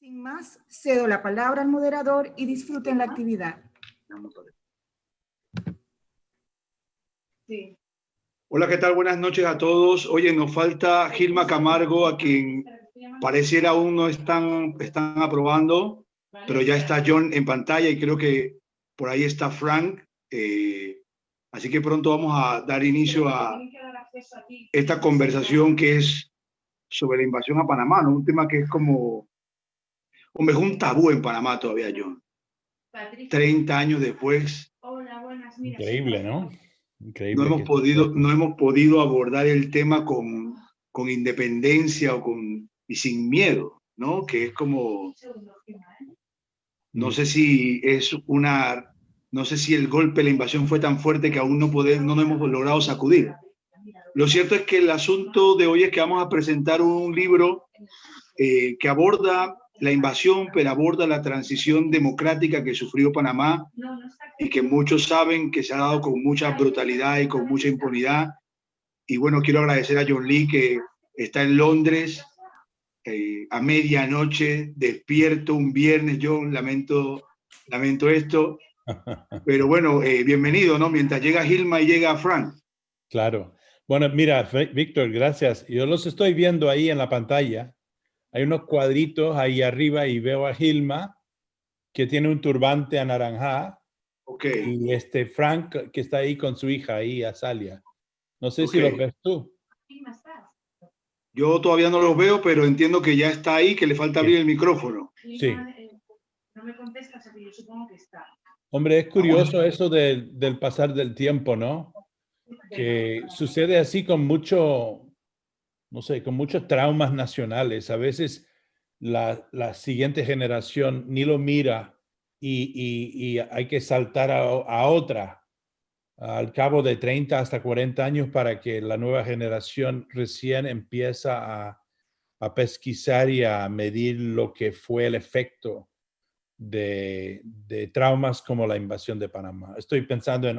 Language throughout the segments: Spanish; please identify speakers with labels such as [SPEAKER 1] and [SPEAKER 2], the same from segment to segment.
[SPEAKER 1] Sin más, cedo la palabra al moderador y disfruten la actividad.
[SPEAKER 2] Sí.
[SPEAKER 3] Hola, ¿qué tal? Buenas noches a todos. Oye, nos falta Gilma Camargo, a quien pareciera aún no están aprobando, pero ya está John en pantalla y creo que por ahí está Frank. Así que pronto vamos a dar inicio a esta conversación que es sobre la invasión a Panamá, ¿no? Un tema que es como, hombre, es un tabú en Panamá todavía, John. 30 años después.
[SPEAKER 2] Hola, buenas.
[SPEAKER 4] Increíble, ¿no? Increíble.
[SPEAKER 3] No hemos podido abordar el tema con independencia y sin miedo, ¿no? Que es como, no sé si el golpe, la invasión fue tan fuerte que aún no nos hemos logrado sacudir. Lo cierto es que el asunto de hoy es que vamos a presentar un libro que aborda la invasión, pero aborda la transición democrática que sufrió Panamá y que muchos saben que se ha dado con mucha brutalidad y con mucha impunidad. Y bueno, quiero agradecer a John Lee, que está en Londres a medianoche, despierto un viernes. Yo lamento esto, pero bueno, bienvenido, ¿no? Mientras llega Gilma y llega Frank.
[SPEAKER 4] Claro. Bueno, mira, Víctor, gracias. Yo los estoy viendo ahí en la pantalla. Hay unos cuadritos ahí arriba y veo a Gilma, que tiene un turbante anaranjado.
[SPEAKER 3] Okay.
[SPEAKER 4] Y Frank, que está ahí con su hija, ahí, Azalia. No sé si
[SPEAKER 3] Okay.
[SPEAKER 4] lo ves tú.
[SPEAKER 3] Yo todavía no los veo, pero entiendo que ya está ahí, que le falta abrir el micrófono.
[SPEAKER 4] Sí.
[SPEAKER 2] No me contestas, pero yo supongo que está.
[SPEAKER 4] Hombre, es curioso eso del pasar del tiempo, ¿no? Que sucede así con mucho, no sé, con muchos traumas nacionales. A veces la siguiente generación ni lo mira y hay que saltar a otra al cabo de 30 hasta 40 años para que la nueva generación recién empieza a pesquisar y a medir lo que fue el efecto de traumas como la invasión de Panamá. Estoy pensando en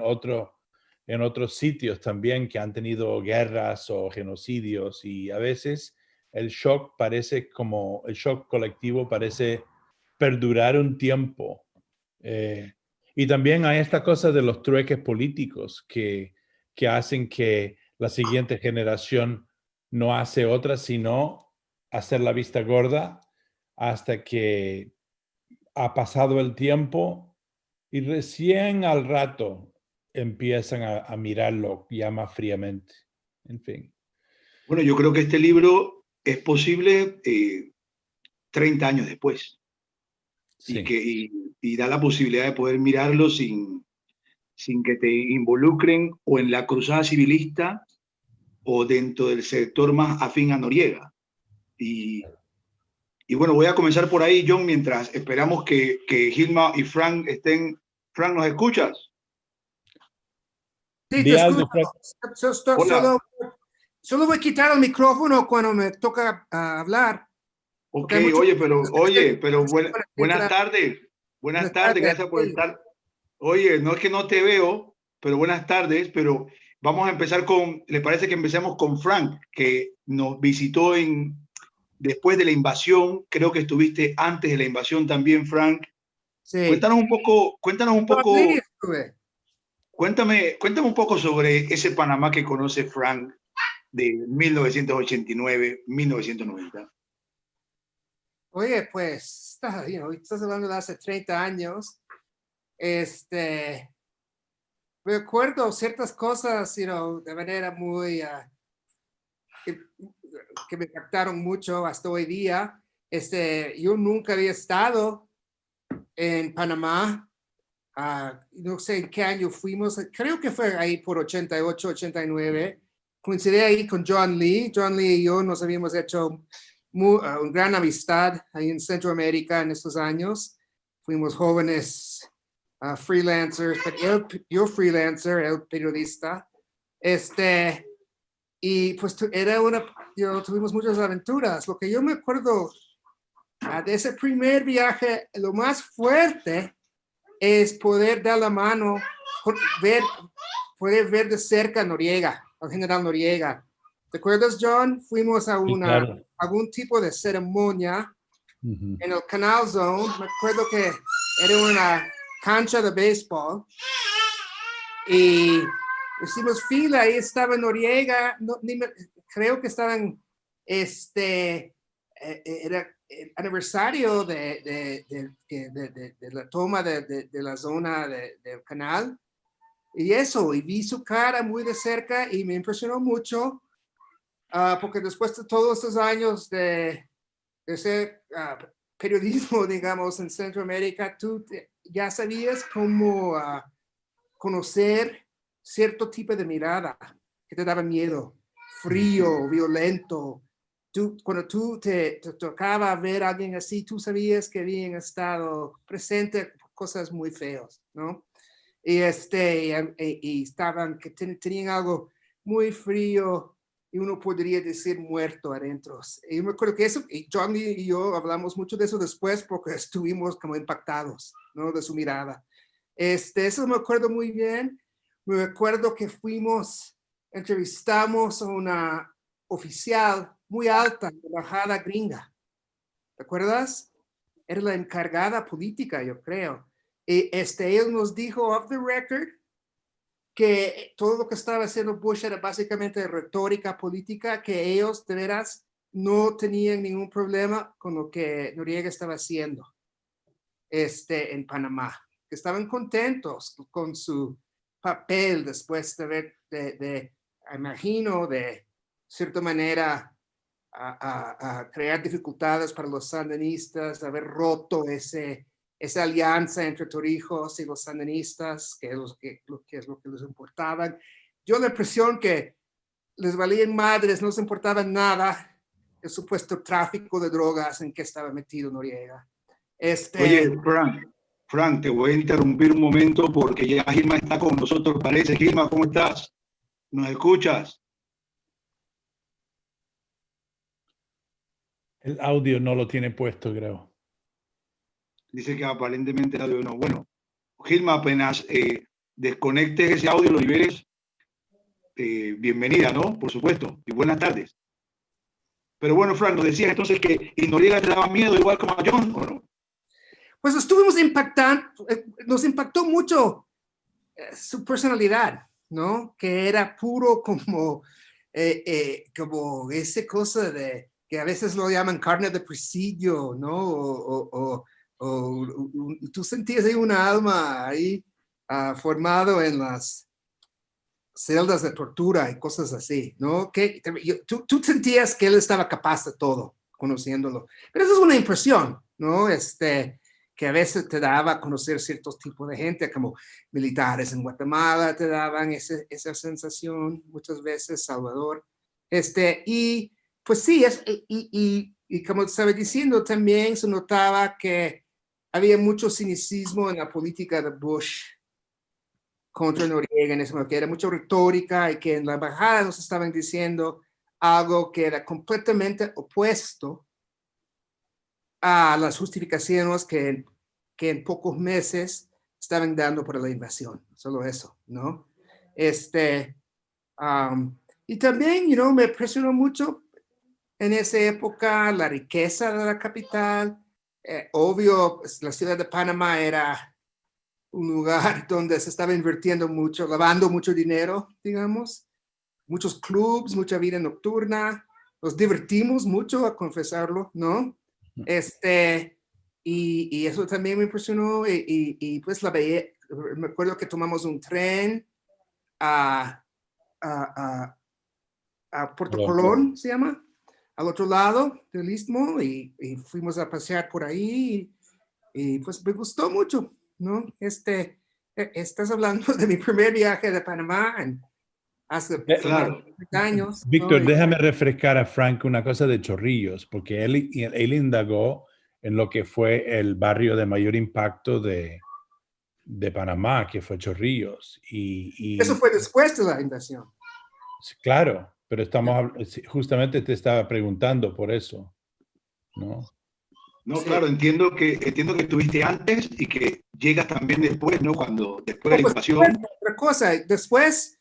[SPEAKER 4] otros sitios también que han tenido guerras o genocidios y a veces el shock colectivo parece perdurar un tiempo. Y también hay esta cosa de los trueques políticos que hacen que la siguiente generación no hace otra sino hacer la vista gorda hasta que ha pasado el tiempo y recién al rato empiezan a mirarlo ya más fríamente. En fin.
[SPEAKER 3] Bueno, yo creo que este libro es posible 30 años después.
[SPEAKER 4] Sí.
[SPEAKER 3] Y da la posibilidad de poder mirarlo sin que te involucren o en la cruzada civilista o dentro del sector más afín a Noriega. Y bueno, voy a comenzar por ahí, John, mientras esperamos que Gilma y Frank estén. Frank, ¿nos escuchas?
[SPEAKER 1] Sí, te escucho.
[SPEAKER 3] Hola.
[SPEAKER 1] Solo voy a quitar el micrófono cuando me toca hablar.
[SPEAKER 3] Ok, pero buenas tardes. Buenas tardes, gracias por estar. Oye, no es que no te veo, pero buenas tardes, pero vamos a empezar ¿le parece que empecemos con Frank, que nos visitó después de la invasión? Creo que estuviste antes de la invasión también, Frank.
[SPEAKER 1] Sí.
[SPEAKER 3] Cuéntame un poco sobre ese Panamá que conoce Frank de 1989, 1990.
[SPEAKER 1] Oye, pues, estás hablando de hace 30 años. Me acuerdo ciertas cosas, de manera muy, que me impactaron mucho hasta hoy día. Yo nunca había estado en Panamá. No sé en qué año fuimos. Creo que fue ahí por 88, 89. Coincidí ahí con John Lee. John Lee y yo nos habíamos hecho una gran amistad ahí en Centroamérica en estos años. Fuimos jóvenes freelancers, pero yo freelancer, él periodista. Y pues tuvimos muchas aventuras. Lo que yo me acuerdo de ese primer viaje, lo más fuerte es poder dar la mano, poder ver de cerca a Noriega, al general Noriega. ¿Te acuerdas, John? Fuimos a
[SPEAKER 4] Sí, claro.
[SPEAKER 1] algún tipo de ceremonia
[SPEAKER 4] Ujú.
[SPEAKER 1] en el Canal Zone. Me acuerdo que era una cancha de béisbol y hicimos fila. Ahí estaba Noriega, creo que estaban, era el aniversario de la toma de la zona del canal. Y eso, y vi su cara muy de cerca y me impresionó mucho, porque después de todos estos años de ser periodismo, digamos, en Centroamérica, tú ya sabías cómo conocer cierto tipo de mirada que te daba miedo, frío, violento. Cuando tú te tocaba ver a alguien así, tú sabías que habían estado presentes cosas muy feas, ¿no? Y estaban, que tenían algo muy frío y uno podría decir muerto adentro. Y me acuerdo que eso, y Johnny y yo hablamos mucho de eso después porque estuvimos como impactados, ¿no? De su mirada. Eso me acuerdo muy bien. Me acuerdo que entrevistamos a una oficial muy alta de la embajada gringa. ¿Te acuerdas? Era la encargada política, yo creo. Y él nos dijo off the record que todo lo que estaba haciendo Bush era básicamente retórica política, que ellos de veras no tenían ningún problema con lo que Noriega estaba haciendo en Panamá, que estaban contentos con su papel después de ver, imagino, de cierta manera a crear dificultades para los sandinistas, haber roto esa alianza entre Torrijos y los sandinistas, que es lo que les importaba. Yo la impresión que les valían madres, no les importaba nada el supuesto tráfico de drogas en que estaba metido Noriega.
[SPEAKER 3] Oye, Frank, te voy a interrumpir un momento porque ya Gilma está con nosotros, parece. Gilma, ¿cómo estás? ¿Nos escuchas?
[SPEAKER 4] El audio no lo tiene puesto, creo.
[SPEAKER 3] Dice que aparentemente el audio no. Bueno, Gilma, apenas desconectes ese audio, lo liberes. Bienvenida, ¿no? Por supuesto. Y buenas tardes. Pero bueno, Frank, nos decías entonces que Noriega te daba miedo igual como a John, ¿o no?
[SPEAKER 1] Pues estuvimos impactando, nos impactó mucho su personalidad, ¿no? Que era puro como esa cosa de que a veces lo llaman carne de presidio, ¿no? O tú sentías ahí una alma ahí formado en las celdas de tortura y cosas así, ¿no? Que tú sentías que él estaba capaz de todo, conociéndolo. Pero eso es una impresión, ¿no? Que a veces te daba a conocer ciertos tipos de gente, como militares en Guatemala, te daban esa sensación, muchas veces, Salvador. Y pues sí, y como estaba diciendo, también se notaba que había mucho cinicismo en la política de Bush contra Noriega en ese momento, que era mucha retórica y que en la embajada nos estaban diciendo algo que era completamente opuesto a las justificaciones que en pocos meses estaban dando por la invasión. Solo eso, ¿no? Y también, me impresionó mucho en esa época la riqueza de la capital. Obvio, la ciudad de Panamá era un lugar donde se estaba invirtiendo mucho, lavando mucho dinero, digamos, muchos clubs, mucha vida nocturna, nos divertimos mucho, a confesarlo, ¿no? Y eso también me impresionó, y pues me acuerdo que tomamos un tren a Puerto Colón, se llama, al otro lado del Istmo, y fuimos a pasear por ahí, y pues me gustó mucho, ¿no? Estás hablando de mi primer viaje de Panamá hace
[SPEAKER 3] Claro.
[SPEAKER 1] años.
[SPEAKER 4] Víctor,
[SPEAKER 1] ¿no?
[SPEAKER 4] déjame refrescar a Frank una cosa de Chorrillos, porque él indagó en lo que fue el barrio de mayor impacto de Panamá, que fue Chorrillos.
[SPEAKER 1] Eso fue después de la invasión.
[SPEAKER 4] Claro, pero justamente te estaba preguntando por eso, ¿no?
[SPEAKER 3] No,
[SPEAKER 1] Sí.
[SPEAKER 3] claro, entiendo que estuviste antes y que llegas también después, ¿no? Después de la invasión.
[SPEAKER 1] Otra cosa, después,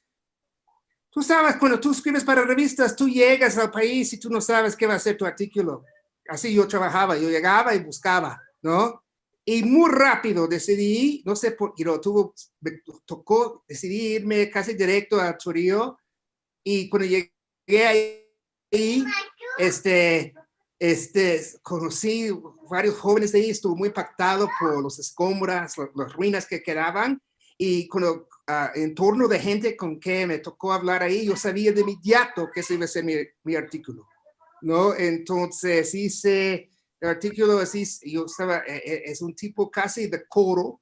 [SPEAKER 1] tú sabes, cuando tú escribes para revistas, tú llegas al país y tú no sabes qué va a ser tu artículo así yo trabajaba, yo llegaba y buscaba, ¿no? Y muy rápido decidí, no sé por qué, me tocó, decidí irme casi directo a Chorillo. Y cuando llegué ahí, conocí varios jóvenes de ahí, estuve muy impactado por los escombros, las ruinas que quedaban. Y cuando en torno de gente con que me tocó hablar ahí, yo sabía de inmediato que ese iba a ser mi artículo, ¿no? Entonces hice el artículo así, yo estaba, es un tipo casi de coro,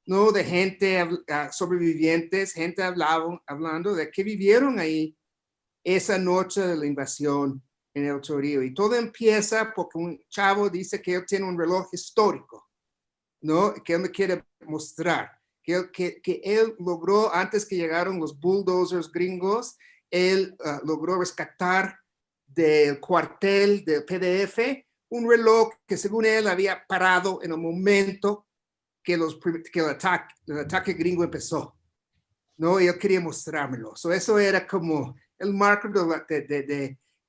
[SPEAKER 1] ¿no? De gente, sobrevivientes, gente hablando de qué vivieron ahí esa noche de la invasión en el Chorillo. Y todo empieza porque un chavo dice que él tiene un reloj histórico, ¿no? Que él me quiere mostrar. Que él logró, antes que llegaron los bulldozers gringos, él logró rescatar del cuartel del PDF un reloj que según él había parado en el momento que el ataque gringo empezó, ¿no? Y él quería mostrármelo. Eso era como el marco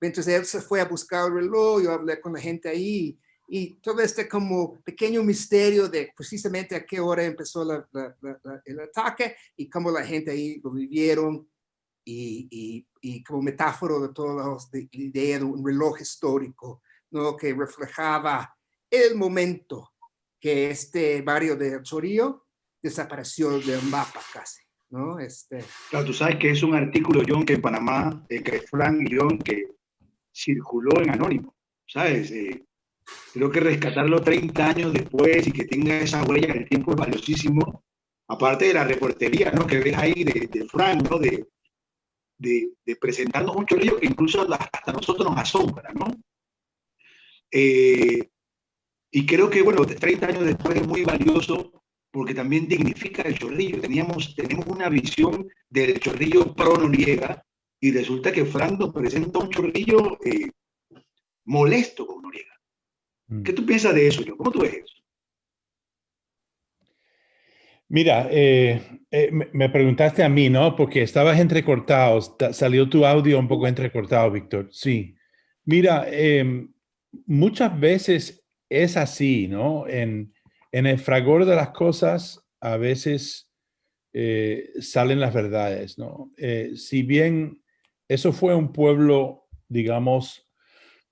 [SPEAKER 1] mientras él se fue a buscar el reloj, yo hablé con la gente ahí, y todo este como pequeño misterio de precisamente a qué hora empezó el ataque y cómo la gente ahí lo vivieron, y como metáfora de toda la idea de un reloj histórico, ¿no? Que reflejaba el momento que este barrio de Chorillo desapareció del mapa casi, ¿no?
[SPEAKER 3] Claro, tú sabes que es un artículo, John, que en Panamá, que Frank y John, que circuló en anónimo, ¿sabes? Creo que rescatarlo 30 años después y que tenga esa huella en el tiempo es valiosísimo, aparte de la reportería, ¿no? Que ves ahí de Frank, ¿no? De presentarnos un Chorillo que incluso hasta nosotros nos asombra, ¿no? Y creo que, bueno, 30 años después es muy valioso porque también dignifica el Chorrillo. Tenemos una visión del Chorrillo pro Noriega y resulta que Frank nos presenta un Chorrillo molesto con Noriega. ¿Qué tú piensas de eso, John? ¿Cómo tú ves eso?
[SPEAKER 4] Mira, me preguntaste a mí, ¿no? Porque estabas entrecortado, salió tu audio un poco entrecortado, Víctor. Sí. Mira, muchas veces es así, ¿no? En el fragor de las cosas, a veces salen las verdades, ¿no? Si bien eso fue un pueblo, digamos,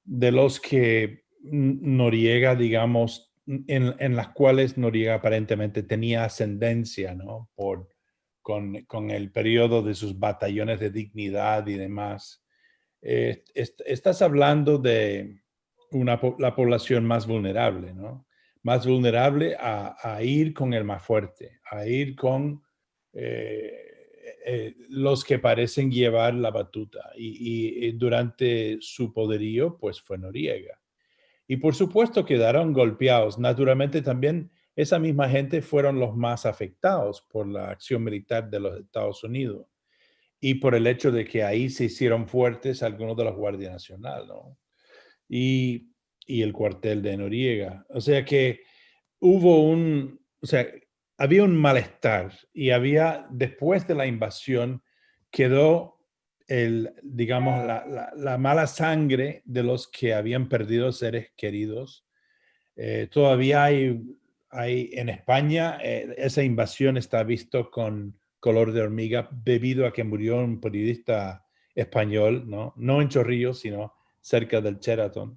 [SPEAKER 4] de los que Noriega, digamos, en las cuales Noriega aparentemente tenía ascendencia, ¿no? Con el periodo de sus batallones de dignidad y demás. Estás hablando de la población más vulnerable, ¿no? Más vulnerable a ir con el más fuerte, a ir con los que parecen llevar la batuta. Y durante su poderío, pues fue Noriega. Y por supuesto quedaron golpeados. Naturalmente también esa misma gente fueron los más afectados por la acción militar de los Estados Unidos y por el hecho de que ahí se hicieron fuertes algunos de los guardias nacionales, ¿no? Y el cuartel de Noriega. O sea que había un malestar y después de la invasión, quedó digamos, la mala sangre de los que habían perdido seres queridos. Todavía hay en España, esa invasión está visto con color de hormiga debido a que murió un periodista español, no en Chorrillo, sino cerca del Sheraton,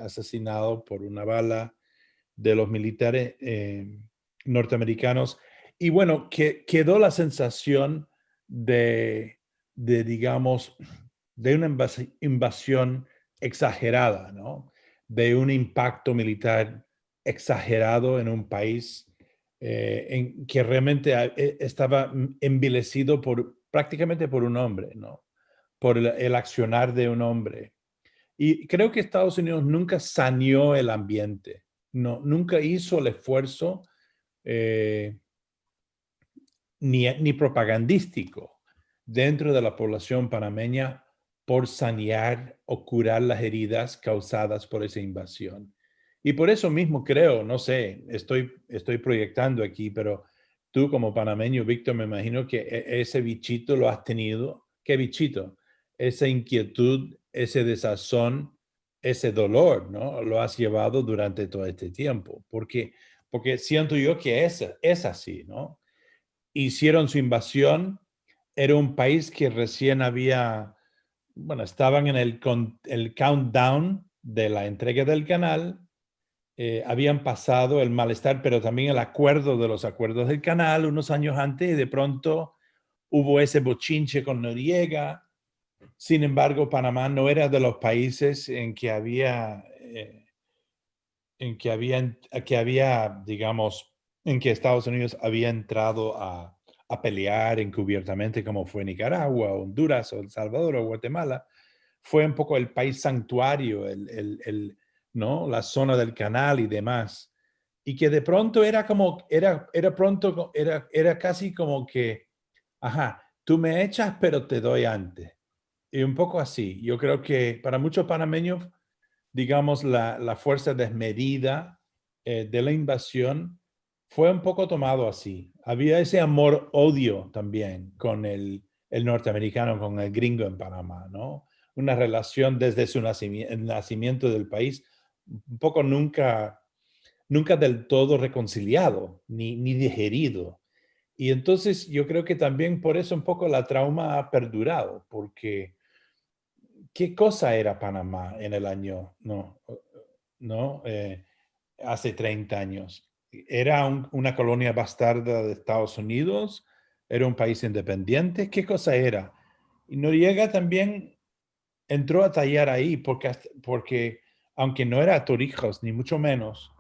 [SPEAKER 4] asesinado por una bala de los militares norteamericanos. Y bueno, quedó la sensación digamos, de una invasión exagerada, ¿no? De un impacto militar exagerado en un país en que realmente estaba envilecido prácticamente por un hombre, ¿no? Por el accionar de un hombre. Y creo que Estados Unidos nunca saneó el ambiente, no, nunca hizo el esfuerzo ni propagandístico dentro de la población panameña por sanear o curar las heridas causadas por esa invasión. Y por eso mismo creo, no sé, estoy proyectando aquí, pero tú como panameño, Víctor, me imagino que ese bichito lo has tenido. ¿Qué bichito? Esa inquietud, ese desazón ese dolor, ¿no? Lo has llevado durante todo este tiempo, porque siento yo que es así, ¿no? Hicieron su invasión, era un país que recién estaban en el countdown de la entrega del canal, habían pasado el malestar, pero también el acuerdo de los acuerdos del canal unos años antes, y de pronto hubo ese bochinche con Noriega. Sin embargo, Panamá no era de los países en que digamos, en que Estados Unidos había entrado a pelear encubiertamente, como fue Nicaragua, Honduras, o El Salvador, o Guatemala. Fue un poco el país santuario, ¿no? La zona del canal y demás. Y que de pronto era casi como que, ajá, tú me echas, pero te doy antes. Y un poco así. Yo creo que para muchos panameños, digamos, la fuerza desmedida de la invasión fue un poco tomado así. Había ese amor-odio también con el norteamericano, con el gringo en Panamá, ¿no? Una relación desde el nacimiento del país, un poco nunca del todo reconciliado, ni digerido. Y entonces yo creo que también por eso un poco la trauma ha perdurado, porque ¿qué cosa era Panamá en el año, hace 30 años? ¿Era una colonia bastarda de Estados Unidos? ¿Era un país independiente? ¿Qué cosa era? Y Noriega también entró a tallar ahí porque aunque no era Torrijos, ni mucho menos,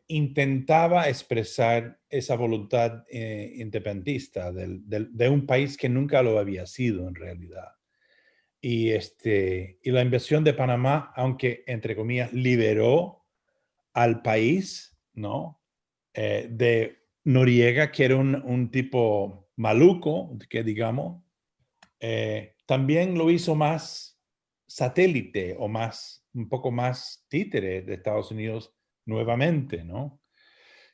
[SPEAKER 4] intentaba expresar esa voluntad independentista de un país que nunca lo había sido en realidad. Y la invasión de Panamá, aunque, entre comillas, liberó al país, ¿no? De Noriega, que era un tipo maluco, que digamos, también lo hizo más satélite o un poco más títere de Estados Unidos nuevamente, ¿no?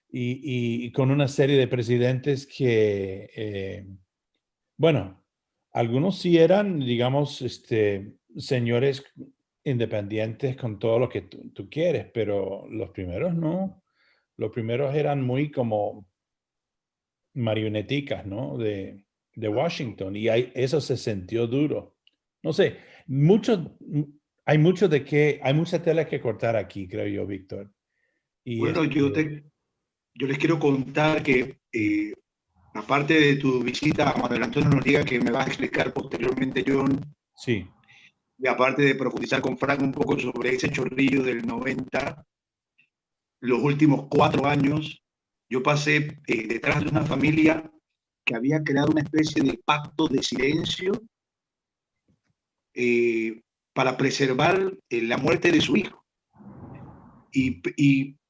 [SPEAKER 4] Y con una serie de presidentes que, algunos sí eran, digamos, señores independientes con todo lo que tú quieres, pero los primeros no. Los primeros eran muy como marioneticas, ¿no? De Washington, y eso se sintió duro. No sé, hay mucha tela que cortar aquí, creo yo, Víctor. Y
[SPEAKER 3] Bueno, yo les quiero contar que aparte de tu visita a Manuel Antonio Noriega, que me va a explicar posteriormente, John,
[SPEAKER 4] sí,
[SPEAKER 3] y aparte de profundizar con Frank un poco sobre ese chorrillo del 90, los últimos 4 años, yo pasé detrás de una familia que había creado una especie de pacto de silencio para preservar la muerte de su hijo. Y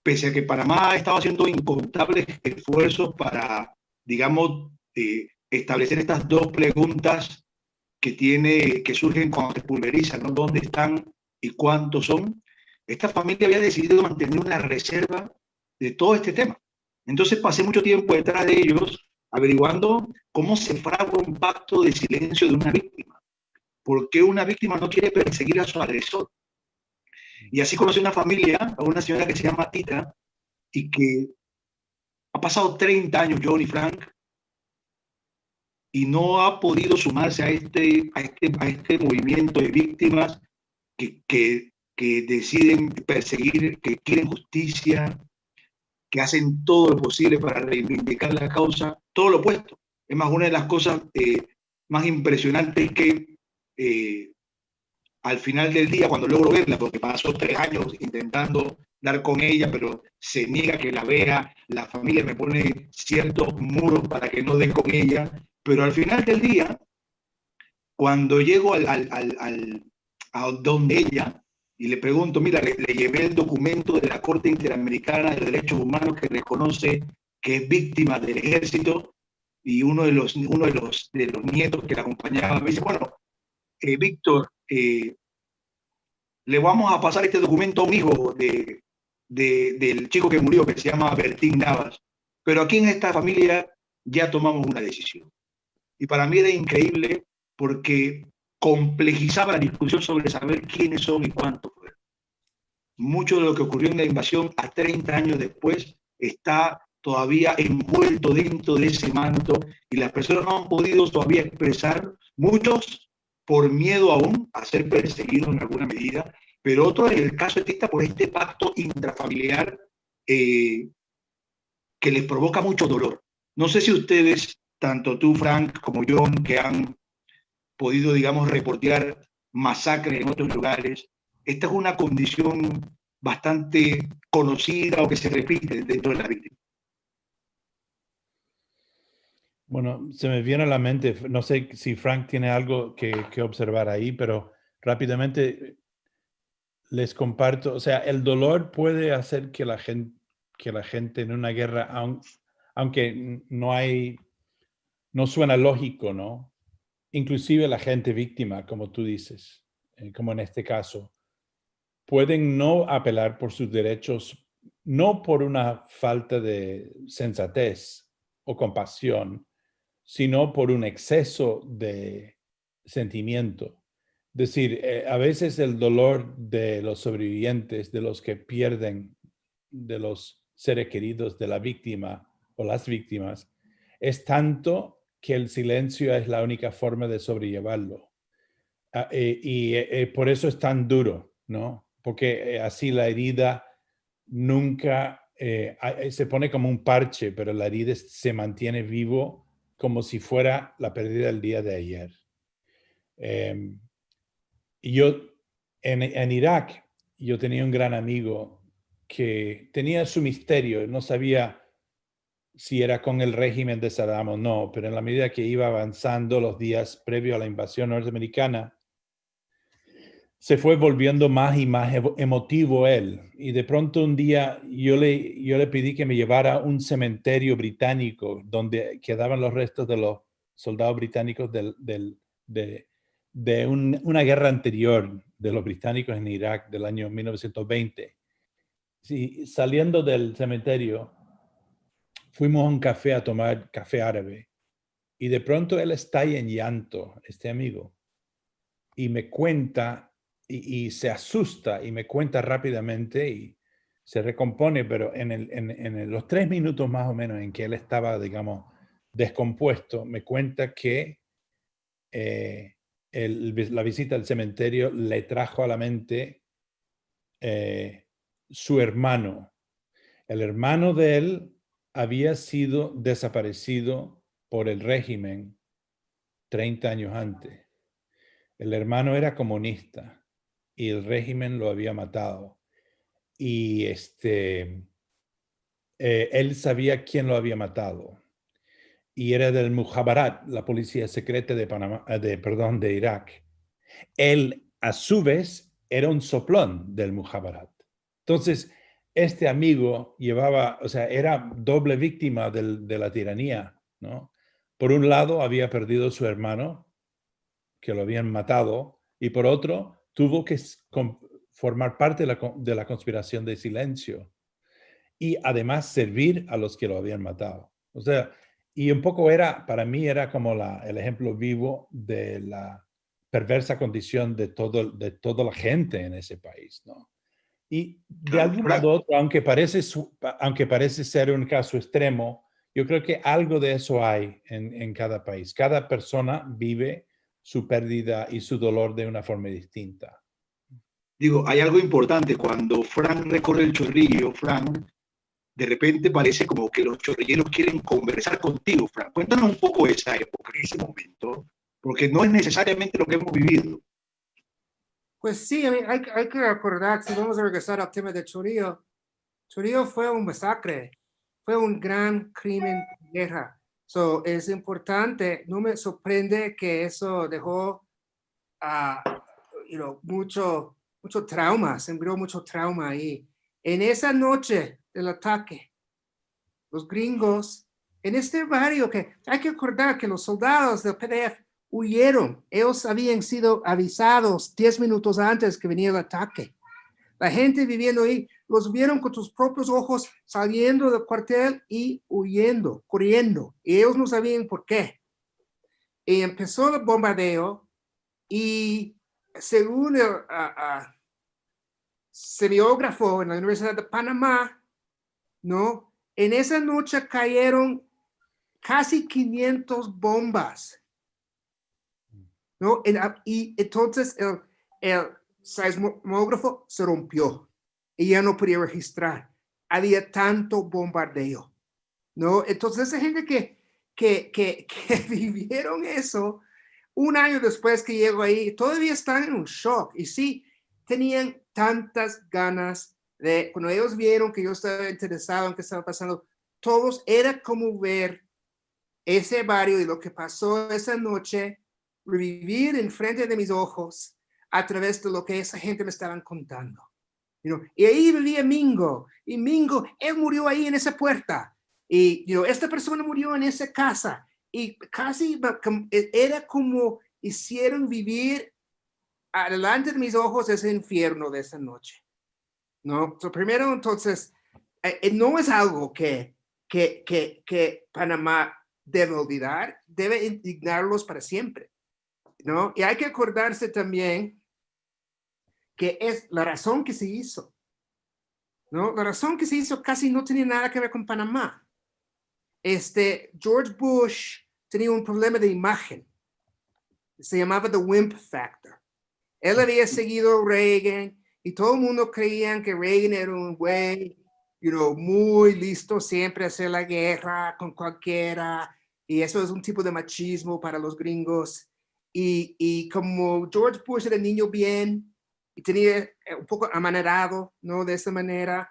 [SPEAKER 3] pese a que Panamá estaba haciendo incontables esfuerzos para, digamos, establecer estas dos preguntas que surgen cuando se pulverizan, ¿no? ¿Dónde están y cuántos son? Esta familia había decidido mantener una reserva de todo este tema. Entonces pasé mucho tiempo detrás de ellos averiguando cómo se fragua un pacto de silencio de una víctima. ¿Por qué una víctima no quiere perseguir a su agresor? Y así conocí una familia, a una señora que se llama Tita, y que ha pasado 30 años, John y Frank, y no ha podido sumarse a este movimiento de víctimas que deciden perseguir, que quieren justicia, que hacen todo lo posible para reivindicar la causa, todo lo opuesto. Es más, una de las cosas más impresionantes es que al final del día, cuando logro verla, porque pasó 3 años intentando dar con ella, pero se niega que la vea, la familia me pone ciertos muros para que no dé con ella, pero al final del día, cuando llego a donde ella y le pregunto, mira, le llevé el documento de la Corte Interamericana de Derechos Humanos que reconoce que es víctima del ejército, y uno de los nietos que la acompañaba me dice, bueno, Víctor, le vamos a pasar este documento a un hijo del chico que murió, que se llama Bertín Navas, pero aquí en esta familia ya tomamos una decisión. Y para mí era increíble porque complejizaba la discusión sobre saber quiénes son y cuántos fueron. mucho de lo que ocurrió en la invasión a 30 años después está todavía envuelto dentro de ese manto y las personas no han podido todavía expresar, muchos por miedo aún a ser perseguidos en alguna medida, pero otros en el caso de por este pacto intrafamiliar que les provoca mucho dolor. No sé si ustedes, tanto tú, Frank, como John, que han podido, digamos, reportear masacres en otros lugares, esta es una condición bastante conocida o que se repite dentro de la víctima.
[SPEAKER 4] Bueno, se me viene a la mente, no sé si Frank tiene algo que observar ahí, pero rápidamente les comparto, o sea, el dolor puede hacer que la gente en una guerra, aunque no suena lógico, ¿no? Inclusive la gente víctima, como tú dices, como en este caso, pueden no apelar por sus derechos, no por una falta de sensatez o compasión, sino por un exceso de sentimiento. Es decir, a veces el dolor de los sobrevivientes, de los que pierden, de los seres queridos de la víctima o las víctimas, es tanto que el silencio es la única forma de sobrellevarlo. Por eso es tan duro, ¿no? Porque así la herida nunca se pone como un parche, pero la herida se mantiene vivo como si fuera la pérdida del día de ayer. Y yo, en Irak, yo tenía un gran amigo que tenía su misterio, no sabía si era con el régimen de Saddam o no, pero en la medida que iba avanzando los días previo a la invasión norteamericana, se fue volviendo más y más emotivo él. Y de pronto un día yo le pedí que me llevara a un cementerio británico donde quedaban los restos de los soldados británicos de una guerra anterior de los británicos en Irak del año 1920. Sí, saliendo del cementerio, fuimos a un café a tomar café árabe. Y de pronto él está ahí en llanto, este amigo, y me cuenta y se asusta y me cuenta rápidamente y se recompone, pero en los 3 minutos más o menos en que él estaba, digamos, descompuesto, me cuenta que la visita al cementerio le trajo a la mente su hermano. El hermano de él había sido desaparecido por el régimen 30 años antes. El hermano era comunista y el régimen lo había matado. Y él sabía quién lo había matado. Y era del Mukhabarat, la policía secreta de Irak. Él, a su vez, era un soplón del Mukhabarat. Entonces, este amigo era doble víctima de la tiranía, ¿no? Por un lado, había perdido a su hermano, que lo habían matado, y por otro, tuvo que formar parte de la conspiración de silencio y además servir a los que lo habían matado. O sea, y un poco para mí era como el ejemplo vivo de la perversa condición de toda la gente en ese país, ¿no? Y de algún modo u otro, aunque parece ser un caso extremo, yo creo que algo de eso hay en cada país. Cada persona vive su pérdida y su dolor de una forma distinta.
[SPEAKER 3] Digo, hay algo importante. Cuando Frank recorre el Chorrillo, Frank, de repente parece como que los chorrilleros quieren conversar contigo, Frank. Cuéntanos un poco esa época, ese momento, porque no es necesariamente lo que hemos vivido.
[SPEAKER 1] Pues sí, hay que recordar, si vamos a regresar al tema de Chorrillo, Chorrillo fue un masacre, fue un gran crimen de guerra. Es importante, no me sorprende que eso dejó mucho trauma, sembró mucho trauma ahí. En esa noche del ataque, los gringos, en este barrio que hay que recordar que los soldados del PDF huyeron. Ellos habían sido avisados 10 minutos antes que venía el ataque. La gente viviendo ahí, los vieron con sus propios ojos saliendo del cuartel y huyendo, corriendo. Y ellos no sabían por qué. Y empezó el bombardeo y según semiógrafo en la Universidad de Panamá, ¿no? En esa noche cayeron casi 500 bombas, ¿no? Y entonces el seismógrafo se rompió y ya no podía registrar. Había tanto bombardeo, ¿no? Entonces esa gente que vivieron eso, un año después que llegó ahí, todavía están en un shock. Y sí, tenían tantas ganas de, cuando ellos vieron que yo estaba interesado en qué estaba pasando, todos, era como ver ese barrio y lo que pasó esa noche, revivir enfrente de mis ojos a través de lo que esa gente me estaban contando. Y ahí vivía Mingo, y Mingo, él murió ahí en esa puerta, y esta persona murió en esa casa, y casi era como hicieron vivir adelante de mis ojos ese infierno de esa noche, ¿no? Primero, entonces, no es algo que Panamá debe olvidar, debe indignarlos para siempre, ¿no? Y hay que acordarse también que es la razón que se hizo, ¿no? La razón que se hizo casi no tenía nada que ver con Panamá. George Bush tenía un problema de imagen. Se llamaba The Wimp Factor. Él había seguido a Reagan y todo el mundo creía que Reagan era un güey, muy listo siempre a hacer la guerra con cualquiera. Y eso es un tipo de machismo para los gringos. Y como George Bush era niño bien y tenía un poco amanerado, ¿no? De esa manera.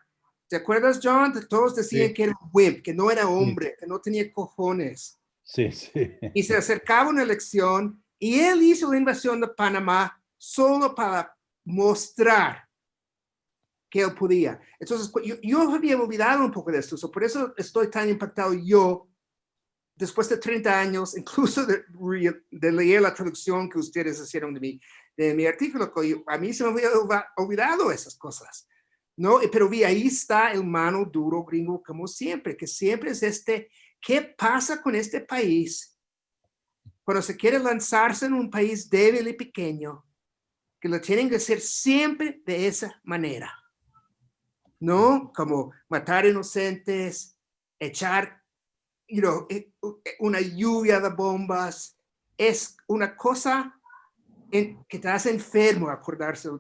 [SPEAKER 1] ¿Te acuerdas, John? Todos decían que era un wimp, que no era hombre, que no tenía cojones.
[SPEAKER 4] Sí, sí.
[SPEAKER 1] Y se acercaba una elección y él hizo la invasión de Panamá solo para mostrar que él podía. Entonces, yo había olvidado un poco de esto, por eso estoy tan impactado yo, después de 30 años, incluso de leer la traducción que ustedes hicieron de mi artículo, a mí se me había olvidado esas cosas, ¿no? Pero ahí está el mano duro gringo, como siempre, que siempre es ¿qué pasa con este país cuando se quiere lanzarse en un país débil y pequeño, que lo tienen que hacer siempre de esa manera? ¿No? Como matar inocentes, echar, una lluvia de bombas. Es una cosa que te hace enfermo acordarse,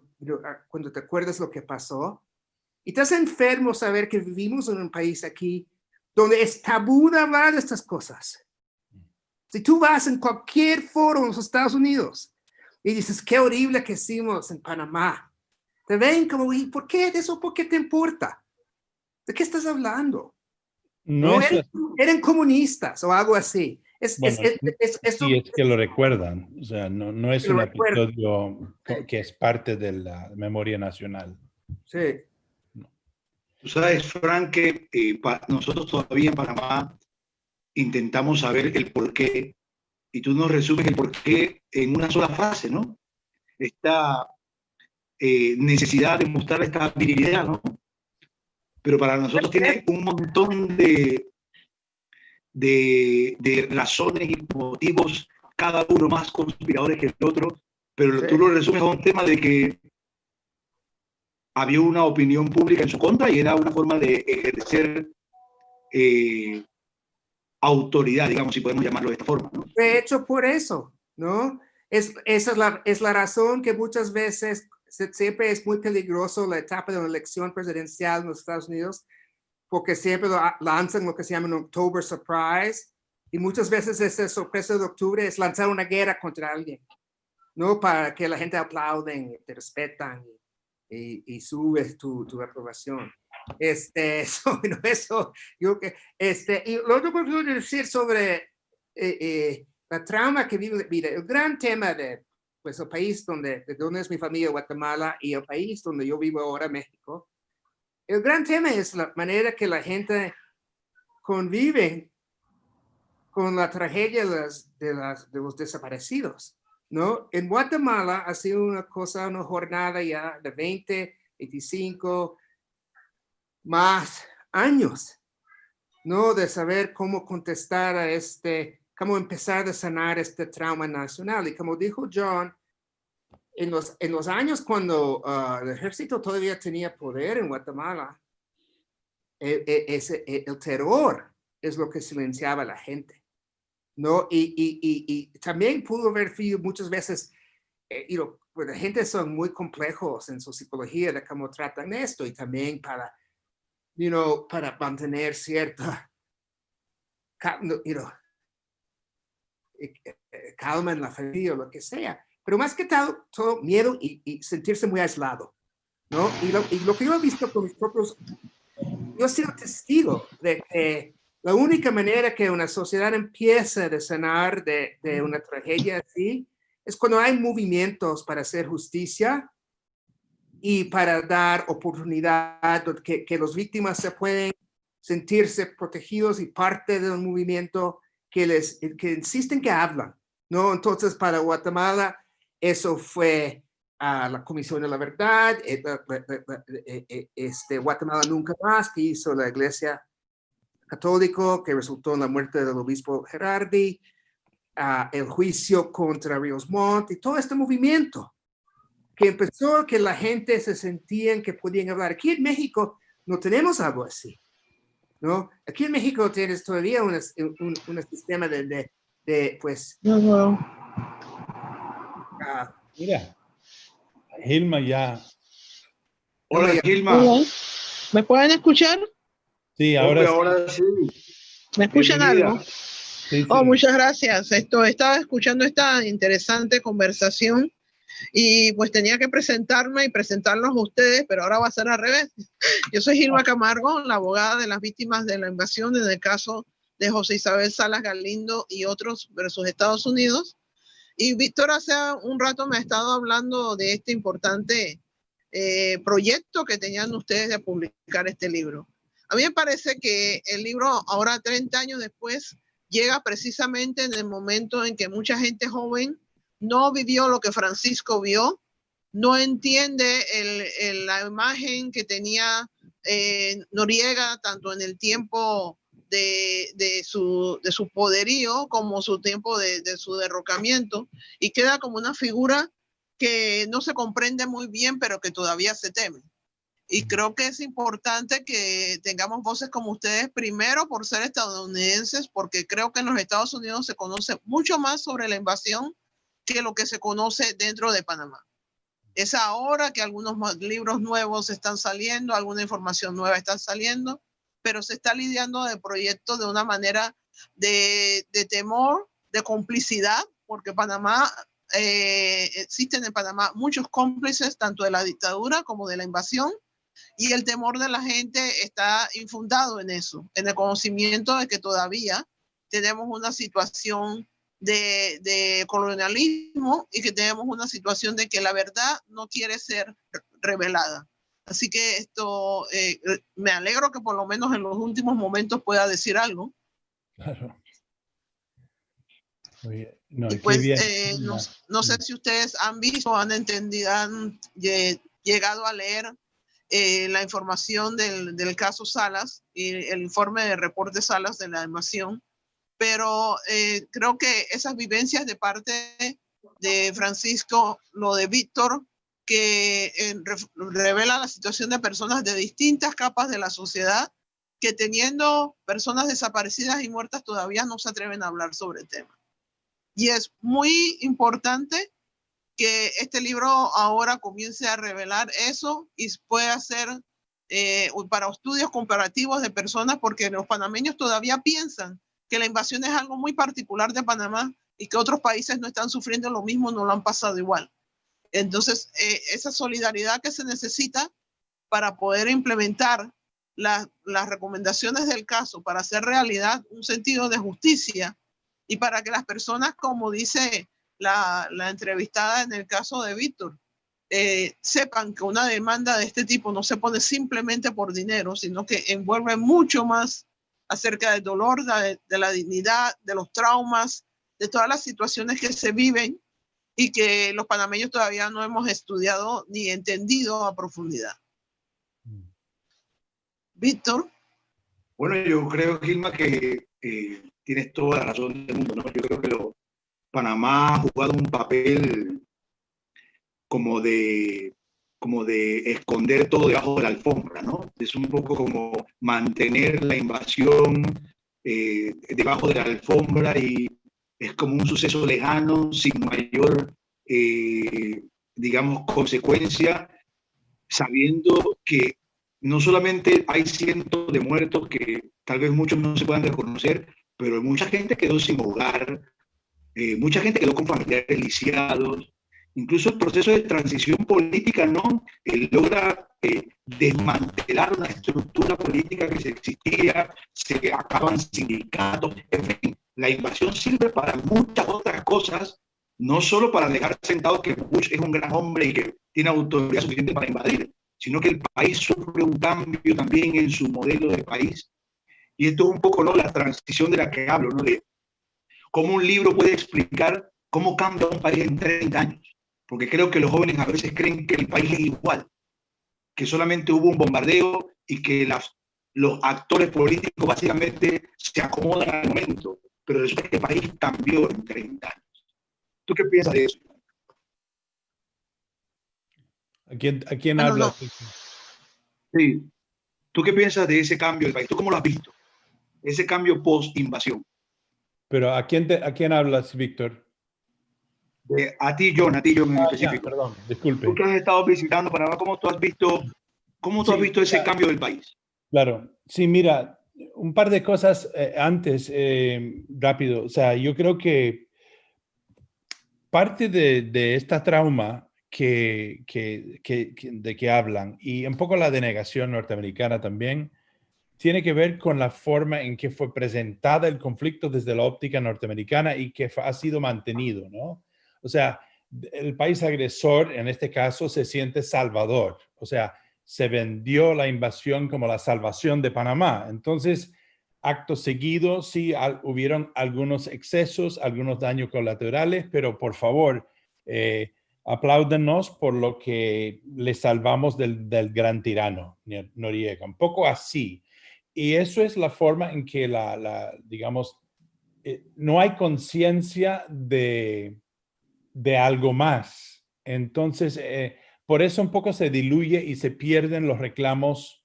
[SPEAKER 1] cuando te acuerdas lo que pasó. Y te hace enfermo saber que vivimos en un país aquí donde es tabú de hablar de estas cosas. Si tú vas en cualquier foro en los Estados Unidos y dices, qué horrible que hicimos en Panamá, te ven como, ¿y por qué eso? ¿Por qué te importa? ¿De qué estás hablando?
[SPEAKER 4] No es
[SPEAKER 1] eran comunistas o algo así.
[SPEAKER 4] bueno, sí, es que lo recuerdan. O sea, no es un episodio que es parte de la memoria nacional.
[SPEAKER 1] Sí.
[SPEAKER 3] Tú sabes, Frank, que nosotros todavía en Panamá intentamos saber el por qué, y tú nos resumes el por qué en una sola frase, ¿no? Esta necesidad de mostrar esta virilidad, ¿no? Pero para nosotros tiene un montón de razones y motivos, cada uno más conspiradores que el otro, pero sí, tú lo resumes a un tema de que había una opinión pública en su contra y era una forma de ejercer autoridad, digamos, si podemos llamarlo de esta forma, ¿no?
[SPEAKER 1] De hecho, por eso, ¿no? Esa es la razón que muchas veces siempre es muy peligroso la etapa de una elección presidencial en los Estados Unidos, porque siempre lanzan lo que se llama un October Surprise, y muchas veces esa sorpresa de octubre es lanzar una guerra contra alguien, ¿no? Para que la gente aplauden, te respetan y subes tu aprobación. Eso, yo que, y lo otro que quiero decir sobre la trauma que vive, mira, el gran tema de, pues, el país de donde es mi familia, Guatemala, y el país donde yo vivo ahora, México. El gran tema es la manera que la gente convive con la tragedia de los desaparecidos, ¿no? En Guatemala ha sido una jornada ya de 20, 25 más años, ¿no? De saber cómo contestar a cómo empezar a sanar este trauma nacional. Y como dijo John, en los años cuando el ejército todavía tenía poder en Guatemala, el terror es lo que silenciaba a la gente, ¿no? Y también pudo haber sido muchas veces, pues la gente son muy complejos en su psicología de cómo tratan esto, y también para mantener cierta calma en la familia o lo que sea. Pero más que todo miedo y sentirse muy aislado, ¿no? Y lo que yo he visto con mis propios, yo he sido testigo de que la única manera que una sociedad empieza a sanar de una tragedia así es cuando hay movimientos para hacer justicia y para dar oportunidad que las víctimas se pueden sentirse protegidos y parte de un movimiento que insisten que hablan, ¿no? Entonces, para Guatemala, eso fue la Comisión de la Verdad, Guatemala Nunca Más, que hizo la Iglesia Católica, que resultó en la muerte del obispo Gerardi, el juicio contra Ríos Montt, y todo este movimiento que empezó, que la gente se sentían que podían hablar. Aquí en México no tenemos algo así, ¿no? Aquí en México tienes todavía un sistema de pues...
[SPEAKER 4] Mira, Gilma ya.
[SPEAKER 3] Hola, Gilma.
[SPEAKER 5] Hola. ¿Me pueden escuchar?
[SPEAKER 4] Sí,
[SPEAKER 3] Ahora sí.
[SPEAKER 5] ¿Me escuchan
[SPEAKER 3] Bienvenida.
[SPEAKER 5] algo?
[SPEAKER 4] Sí.
[SPEAKER 5] Oh, muchas gracias. Estaba escuchando esta interesante conversación y pues tenía que presentarme y presentarlos a ustedes, pero ahora va a ser al revés. Yo soy Gilma Camargo, la abogada de las víctimas de la invasión en el caso de José Isabel Salas Galindo y otros versus Estados Unidos. Y Víctor hace un rato me ha estado hablando de este importante proyecto que tenían ustedes de publicar este libro. A mí me parece que el libro, ahora 30 años después, llega precisamente en el momento en que mucha gente joven no vivió lo que Francisco vio, no entiende la imagen que tenía Noriega, tanto en el tiempo de su poderío como su tiempo de su derrocamiento, y queda como una figura que no se comprende muy bien, pero que todavía se teme. Y creo que es importante que tengamos voces como ustedes, primero por ser estadounidenses, porque creo que en los Estados Unidos se conoce mucho más sobre la invasión que lo que se conoce dentro de Panamá. Es ahora que algunos libros nuevos están saliendo, alguna información nueva está saliendo, pero se está lidiando de proyectos de una manera de temor, de complicidad, porque Panamá, existen en Panamá muchos cómplices, tanto de la dictadura como de la invasión, y el temor de la gente está infundado en eso, en el conocimiento de que todavía tenemos una situación de colonialismo y que tenemos una situación de que la verdad no quiere ser revelada. Así que esto, me alegro que por lo menos en los últimos momentos pueda decir algo.
[SPEAKER 4] Claro. Oye, no,
[SPEAKER 5] y pues,
[SPEAKER 4] bien.
[SPEAKER 5] no sé si ustedes han visto, han entendido, han llegado a leer la información del caso Salas y el informe de reporte Salas de la invasión, pero creo que esas vivencias de parte de Francisco, lo de Víctor, que revela la situación de personas de distintas capas de la sociedad que teniendo personas desaparecidas y muertas todavía no se atreven a hablar sobre el tema. Y es muy importante que este libro ahora comience a revelar eso y pueda ser para estudios comparativos de personas, porque los panameños todavía piensan que la invasión es algo muy particular de Panamá y que otros países no están sufriendo lo mismo, no lo han pasado igual. Entonces, esa solidaridad que se necesita para poder implementar las recomendaciones del caso, para hacer realidad un sentido de justicia y para que las personas, como dice la entrevistada en el caso de Víctor, sepan que una demanda de este tipo no se pone simplemente por dinero, sino que envuelve mucho más acerca del dolor, de la dignidad, de los traumas, de todas las situaciones que se viven y que los panameños todavía no hemos estudiado ni entendido a profundidad. Víctor.
[SPEAKER 3] Bueno, yo creo, Gilma, que tienes toda la razón del mundo, ¿no? Yo creo que Panamá ha jugado un papel como de esconder todo debajo de la alfombra, ¿no? Es un poco como mantener la invasión debajo de la alfombra y es como un suceso lejano, sin mayor, digamos, consecuencia, sabiendo que no solamente hay cientos de muertos que tal vez muchos no se puedan reconocer, pero mucha gente quedó sin hogar, mucha gente quedó con familiares lisiados. Incluso el proceso de transición política no logra desmantelar una estructura política que se existía, se acaban sindicatos, en fin, la invasión sirve para muchas otras cosas, no solo para dejar sentado que Bush es un gran hombre y que tiene autoridad suficiente para invadir, sino que el país sufre un cambio también en su modelo de país. Y esto es un poco, ¿no?, la transición de la que hablo, ¿no?, de cómo un libro puede explicar cómo cambia un país en 30 años. Porque creo que los jóvenes a veces creen que el país es igual, que solamente hubo un bombardeo y que los actores políticos básicamente se acomodan al momento, pero resulta que el país cambió en 30 años. ¿Tú qué piensas de eso?
[SPEAKER 4] ¿A quién
[SPEAKER 5] Bueno,
[SPEAKER 4] hablas?
[SPEAKER 3] Sí. ¿Tú qué piensas de ese cambio del país? ¿Tú cómo lo has visto? Ese cambio post-invasión.
[SPEAKER 4] Pero ¿a quién hablas, Víctor?
[SPEAKER 3] A ti, John, en específico.
[SPEAKER 4] Perdón, disculpe.
[SPEAKER 3] Tú que has estado visitando Panamá, ¿cómo tú has visto ese cambio del país?
[SPEAKER 4] Claro, sí, mira, un par de cosas antes, rápido. O sea, yo creo que parte de esta trauma de que hablan y un poco la denegación norteamericana también, tiene que ver con la forma en que fue presentada el conflicto desde la óptica norteamericana y que ha sido mantenido, ¿no? O sea, el país agresor, en este caso, se siente salvador. O sea, se vendió la invasión como la salvación de Panamá. Entonces, acto seguido, sí, hubieron algunos excesos, algunos daños colaterales, pero por favor, apláudenos por lo que le salvamos del gran tirano, Noriega. Un poco así. Y eso es la forma en que digamos, no hay conciencia de algo más. Entonces, por eso un poco se diluye y se pierden los reclamos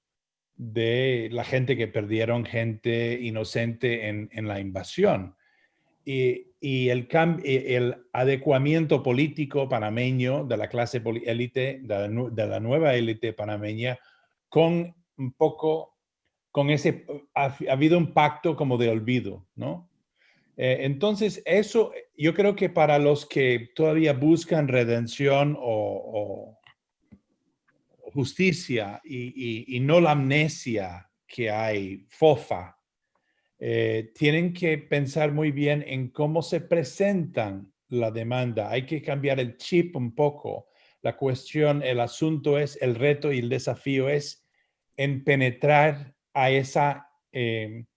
[SPEAKER 4] de la gente que perdieron gente inocente en la invasión. Y el adecuamiento político panameño de la clase élite, de la nueva élite panameña, con un poco, con ese, ha habido un pacto como de olvido, ¿no? Entonces, eso yo creo que para los que todavía buscan redención o justicia y no la amnesia que hay, fofa, tienen que pensar muy bien en cómo se presentan la demanda. Hay que cambiar el chip un poco. La cuestión, el asunto es, el reto y el desafío es en penetrar a esa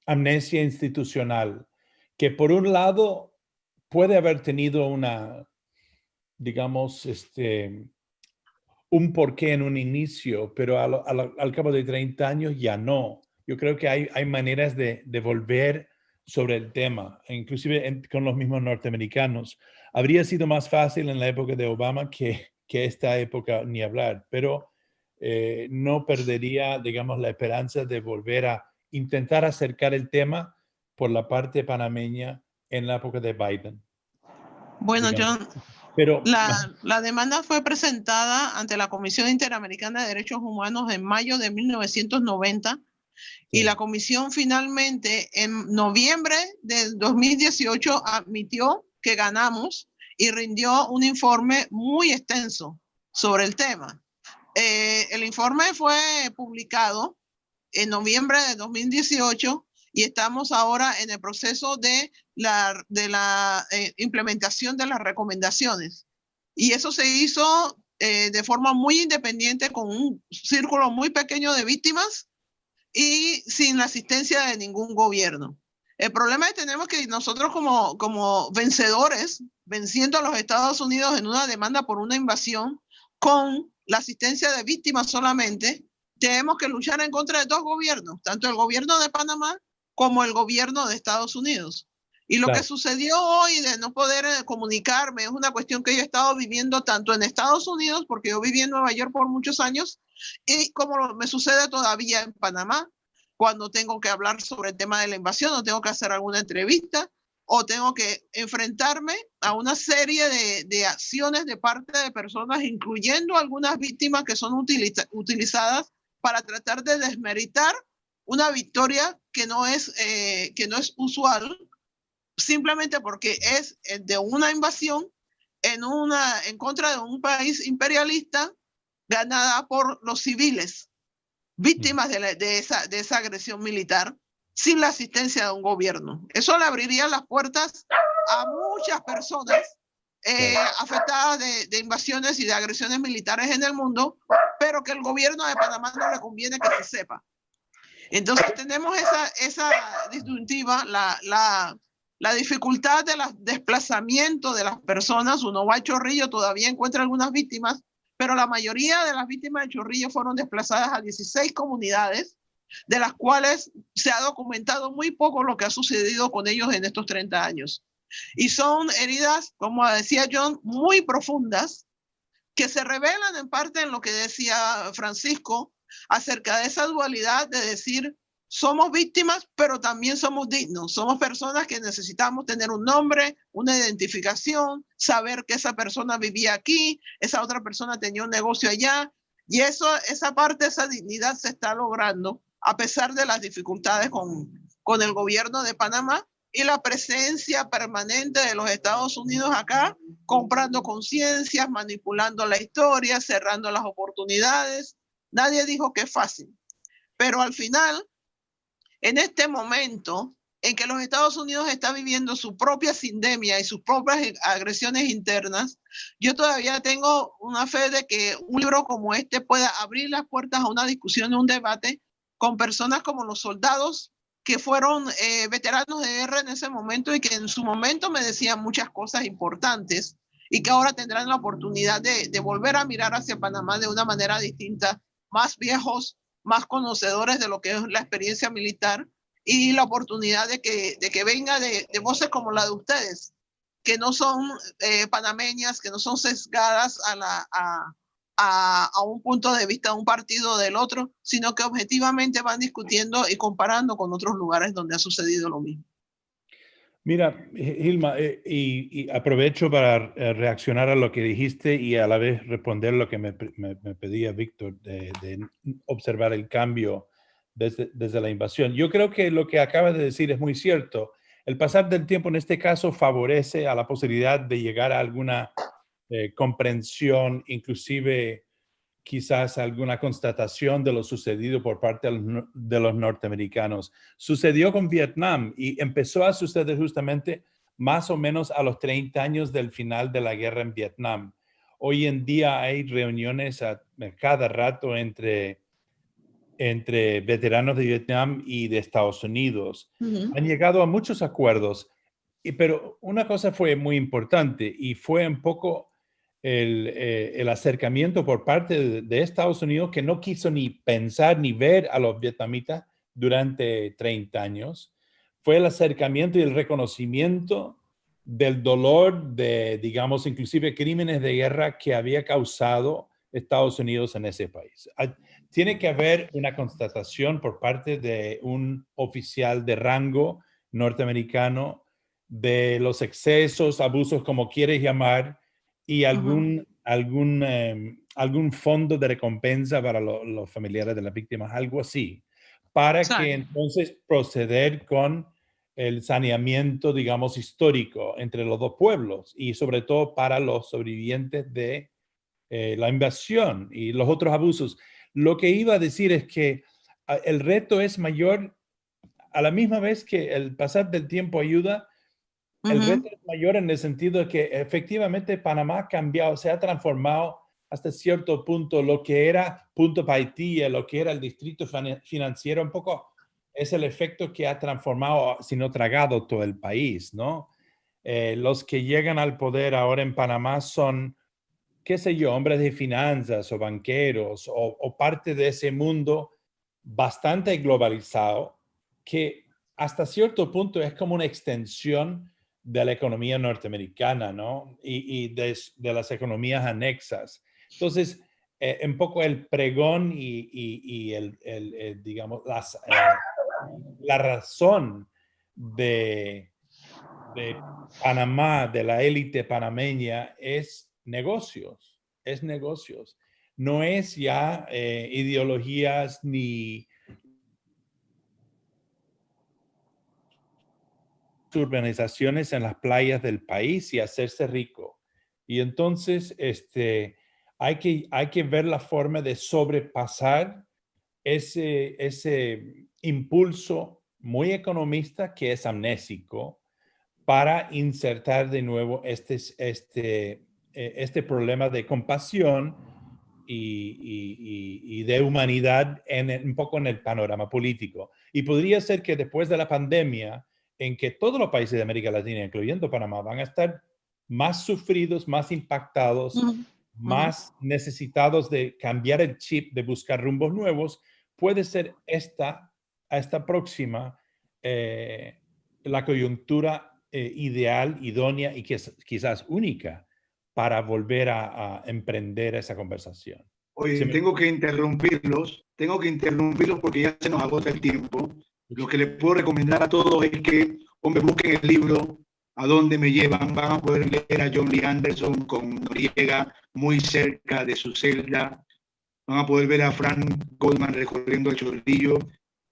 [SPEAKER 4] amnesia institucional, que por un lado puede haber tenido una, digamos, un porqué en un inicio, pero al cabo de 30 años ya no. Yo creo que hay maneras de volver sobre el tema, inclusive con los mismos norteamericanos. Habría sido más fácil en la época de Obama que esta época ni hablar, pero no perdería, digamos, la esperanza de volver a intentar acercar el tema por la parte panameña en la época de Biden.
[SPEAKER 5] Bueno,
[SPEAKER 4] digamos.
[SPEAKER 5] John,
[SPEAKER 4] Pero
[SPEAKER 5] la demanda fue presentada ante la Comisión Interamericana de Derechos Humanos en mayo de 1990 y la comisión finalmente en noviembre de 2018 admitió que ganamos y rindió un informe muy extenso sobre el tema. El informe fue publicado en noviembre de 2018 y estamos ahora en el proceso de la implementación de las recomendaciones. Y eso se hizo de forma muy independiente con un círculo muy pequeño de víctimas y sin la asistencia de ningún gobierno. El problema es que tenemos que nosotros como vencedores, venciendo a los Estados Unidos en una demanda por una invasión, con la asistencia de víctimas solamente, tenemos que luchar en contra de dos gobiernos, tanto el gobierno de Panamá como el gobierno de Estados Unidos. Y lo
[SPEAKER 4] Claro.
[SPEAKER 5] que sucedió hoy de no poder comunicarme es una cuestión que yo he estado viviendo tanto en Estados Unidos, porque yo viví en Nueva York por muchos años, y como me sucede todavía en Panamá, cuando tengo que hablar sobre el tema de la invasión, o tengo que hacer alguna entrevista, o tengo que enfrentarme a una serie de acciones de parte de personas, incluyendo algunas víctimas que son utilizadas para tratar de desmeritar una victoria que no es usual, simplemente porque es de una invasión en contra de un país imperialista ganada por los civiles, víctimas de esa agresión militar, sin la asistencia de un gobierno. Eso le abriría las puertas a muchas personas afectadas de invasiones y de agresiones militares en el mundo, pero que el gobierno de Panamá no le conviene que se sepa. Entonces tenemos esa disyuntiva, la dificultad del desplazamiento de las personas. Uno va a Chorrillo, todavía encuentra algunas víctimas, pero la mayoría de las víctimas de Chorrillo fueron desplazadas a 16 comunidades, de las cuales se ha documentado muy poco lo que ha sucedido con ellos en estos 30 años. Y son heridas, como decía John, muy profundas, que se revelan en parte en lo que decía Francisco acerca de esa dualidad de decir, somos víctimas, pero también somos dignos. Somos personas que necesitamos tener un nombre, una identificación, saber que esa persona vivía aquí, esa otra persona tenía un negocio allá. Y esa parte, esa dignidad se está logrando a pesar de las dificultades con el gobierno de Panamá y la presencia permanente de los Estados Unidos acá, comprando conciencias, manipulando la historia, cerrando las oportunidades. Nadie dijo que es fácil, pero al final, en este momento en que los Estados Unidos está viviendo su propia sindemia y sus propias agresiones internas, yo todavía tengo una fe de que un libro como este pueda abrir las puertas a una discusión, un debate con personas como los soldados que fueron veteranos de guerra en ese momento y que en su momento me decían muchas cosas importantes y que ahora tendrán la oportunidad de volver a mirar hacia Panamá de una manera distinta, más viejos, más conocedores de lo que es la experiencia militar y la oportunidad de que venga de voces como la de ustedes, que no son panameñas, que no son sesgadas a un punto de vista de un partido o del otro, sino que objetivamente van discutiendo y comparando con otros lugares donde ha sucedido lo mismo.
[SPEAKER 4] Mira, Hilma, y aprovecho para reaccionar a lo que dijiste y a la vez responder lo que me pedía Víctor de observar el cambio desde la invasión. Yo creo que lo que acabas de decir es muy cierto. El pasar del tiempo en este caso favorece a la posibilidad de llegar a alguna comprensión, inclusive quizás alguna constatación de lo sucedido por parte de los norteamericanos. Sucedió con Vietnam y empezó a suceder justamente más o menos a los 30 años del final de la guerra en Vietnam. Hoy en día hay reuniones cada rato entre veteranos de Vietnam y de Estados Unidos. Han llegado a muchos acuerdos, pero una cosa fue muy importante y fue un poco el acercamiento por parte de Estados Unidos, que no quiso ni pensar ni ver a los vietnamitas durante 30 años. Fue el acercamiento y el reconocimiento del dolor de, digamos, inclusive crímenes de guerra que había causado Estados Unidos en ese país. Tiene que haber una constatación por parte de un oficial de rango norteamericano de los excesos, abusos, como quieres llamar, y algún fondo de recompensa para los familiares de las víctimas, algo así, para que entonces proceder con el saneamiento, digamos, histórico entre los dos pueblos y sobre todo para los sobrevivientes de la invasión y los otros abusos. Lo que iba a decir es que el reto es mayor a la misma vez que el pasar del tiempo ayuda. El reto es mayor en el sentido de que efectivamente Panamá ha cambiado, se ha transformado hasta cierto punto. Lo que era Punto Paitilla, lo que era el distrito financiero, un poco es el efecto que ha transformado, sino tragado todo el país, ¿no? Los que llegan al poder ahora en Panamá son, qué sé yo, hombres de finanzas o banqueros o parte de ese mundo bastante globalizado que hasta cierto punto es como una extensión de la economía norteamericana, ¿no? Y de las economías anexas. Entonces, un poco el pregón y digamos, la razón de Panamá, de la élite panameña, es negocios, No es ya ideologías ni urbanizaciones en las playas del país y hacerse rico. Y entonces hay que ver la forma de sobrepasar ese impulso muy economista que es amnésico para insertar de nuevo este problema de compasión y de humanidad un poco en el panorama político. Y podría ser que después de la pandemia, en que todos los países de América Latina, incluyendo Panamá, van a estar más sufridos, más impactados, más necesitados de cambiar el chip, de buscar rumbos nuevos, puede ser esta próxima la coyuntura ideal, idónea y quizás única para volver a emprender esa conversación.
[SPEAKER 3] Oye, tengo que interrumpirlos porque ya se nos agota el tiempo. Lo que les puedo recomendar a todos es que, hombre, busquen el libro A dónde me llevan. Van a poder leer a John Lee Anderson con Noriega muy cerca de su celda. Van a poder ver a Frank Goldman recorriendo el Chorrillo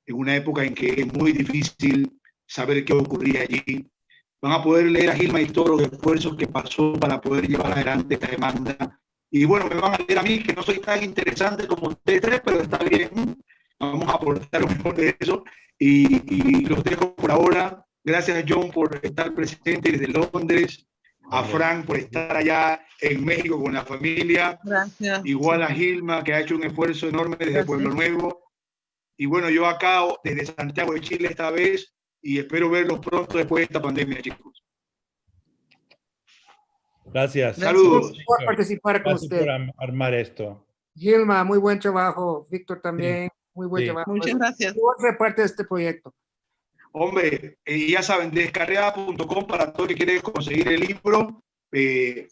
[SPEAKER 3] en una época en que es muy difícil saber qué ocurría allí. Van a poder leer a Gilma y todos los esfuerzos que pasó para poder llevar adelante esta demanda. Y bueno, me van a leer a mí, que no soy tan interesante como ustedes tres, pero está bien. Vamos a aportar lo mejor de eso. Y los dejo por ahora. Gracias, John, por estar presente desde Londres. A Frank por estar allá en México con la familia.
[SPEAKER 5] Gracias.
[SPEAKER 3] Igual a Gilma, que ha hecho un esfuerzo enorme desde Pueblo Nuevo. Y bueno, yo acá desde Santiago de Chile esta vez, y espero verlos pronto después de esta pandemia, chicos.
[SPEAKER 4] Gracias.
[SPEAKER 3] Saludos.
[SPEAKER 1] Por participar con
[SPEAKER 4] Gracias
[SPEAKER 1] usted.
[SPEAKER 4] por armar esto.
[SPEAKER 1] Gilma, muy buen trabajo. Víctor también, muy buen
[SPEAKER 4] Sí.
[SPEAKER 1] trabajo.
[SPEAKER 5] Muchas gracias.
[SPEAKER 1] Otra parte de este proyecto.
[SPEAKER 3] Hombre, ya saben, descarriada.com para todo el que quiere conseguir el libro,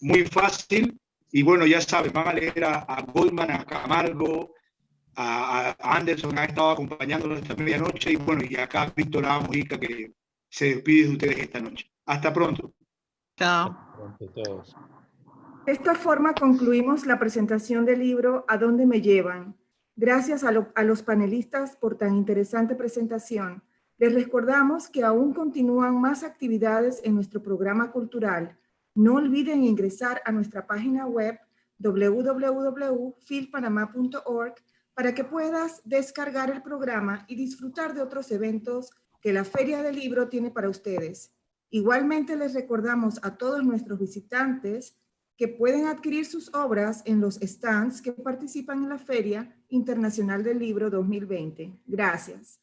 [SPEAKER 3] muy fácil. Y bueno, ya saben, van a leer a Goldman, a Camargo, a Anderson, ha estado acompañándonos esta medianoche. Y bueno, y acá Víctor Mujica, que se despide de ustedes esta noche. Hasta pronto.
[SPEAKER 5] Chao.
[SPEAKER 4] Todos.
[SPEAKER 2] De esta forma concluimos la presentación del libro ¿A dónde me llevan? Gracias a los panelistas por tan interesante presentación. Les recordamos que aún continúan más actividades en nuestro programa cultural. No olviden ingresar a nuestra página web www.filpanama.org para que puedas descargar el programa y disfrutar de otros eventos que la Feria del Libro tiene para ustedes. Igualmente les recordamos a todos nuestros visitantes que pueden adquirir sus obras en los stands que participan en la Feria Internacional del Libro 2020. Gracias.